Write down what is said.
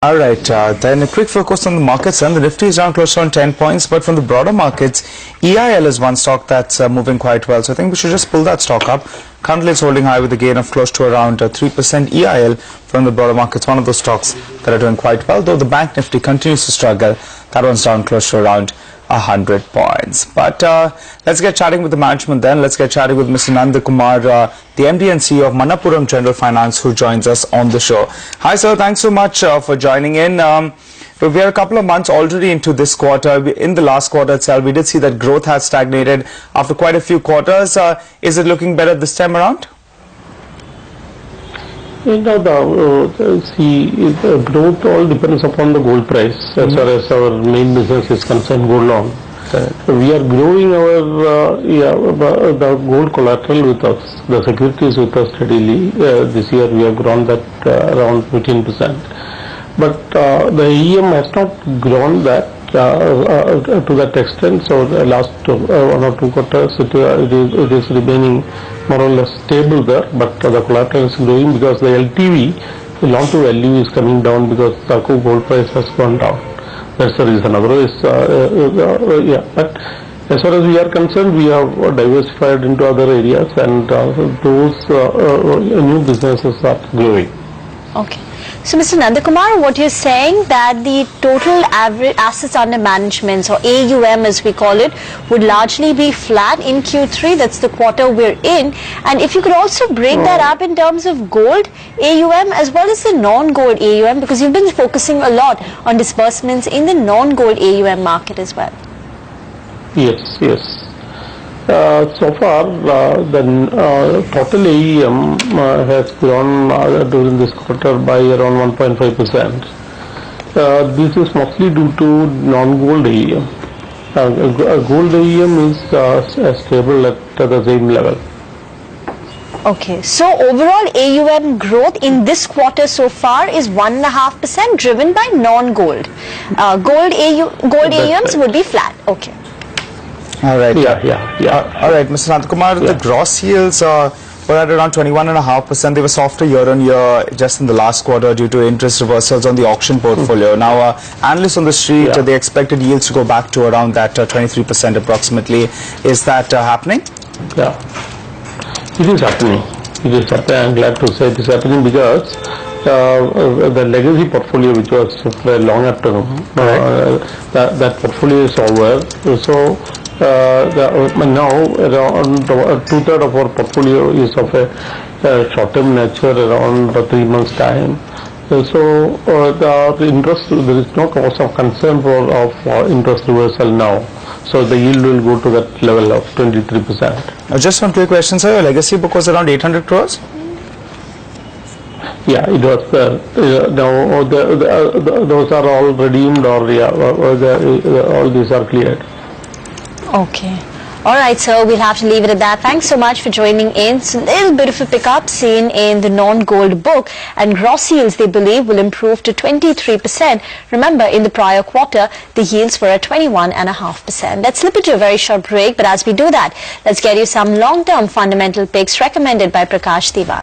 All right, then a quick focus on the markets. And the Nifty is down close to 10 points, but from the broader markets, EIL is one stock that's moving quite well. So I think we should just pull that stock up. Currently, it's holding high with a gain of close to around 3%. EIL from the broader markets, one of those stocks that are doing quite well. Though the Bank Nifty continues to struggle, that one's down close to around 100 points. But let's get chatting with the management then. Let's get chatting with Mr. Nanda Kumar, the MD and CEO of Manappuram General Finance, who joins us on the show. Hi, sir. Thanks so much for joining in. We are a couple of months already into this quarter. In the last quarter itself, we did see that growth has stagnated after quite a few quarters. Is it looking better this time around? The growth all depends upon the gold price. As far as our main business is concerned, gold loan. We are growing our the gold collateral with us, the securities with us steadily. This year we have grown that around 15%. But the AUM has not grown that to that extent. So the last 1 or 2 quarters it is remaining more or less stable there, but the collateral is growing because the LTV, the loan to value, is coming down because the gold price has gone down. That's the reason. Otherwise, but as far as we are concerned, we have diversified into other areas, and those new businesses are growing. Okay. So, Mr. Nandakumar, what you're saying that the total average assets under management, or AUM as we call it, would largely be flat in Q3. That's the quarter we're in. And if you could also break that up in terms of gold AUM as well as the non-gold AUM, because you've been focusing a lot on disbursements in the non-gold AUM market as well. Yes, yes. So far, the total AUM has grown during this quarter by around 1.5%. This is mostly due to non-gold AUM. Gold AUM is stable at the same level. Okay, so overall AUM growth in this quarter so far is 1.5%, driven by non-gold. Gold AUMs would be flat. Okay. All right. Yeah. All right, Mr. Nandakumar, the gross yields were at around 21.5%. They were softer year on year just in the last quarter due to interest reversals on the auction portfolio. Now, analysts on the street, they expected yields to go back to around that 23% approximately. Is that happening? Yeah, it is happening. I'm glad to say it is happening because the legacy portfolio, which was for a longer term, that portfolio is over. So now around 2/3 of our portfolio is of a short-term nature, around 3 months' time. So the interest, there is no cause of concern of interest reversal now. So the yield will go to that level of 23%. Just one quick question, sir. Your legacy book was around 800 crores? Yeah, it was now those are all redeemed, or all these are cleared. Okay. All right, so we'll have to leave it at that. Thanks so much for joining in. It's a little bit of a pickup seen in the non-gold book, and gross yields, they believe, will improve to 23%. Remember, in the prior quarter, the yields were at 21.5%. Let's slip into a very short break, but as we do that, let's get you some long-term fundamental picks recommended by Prakash Diwan.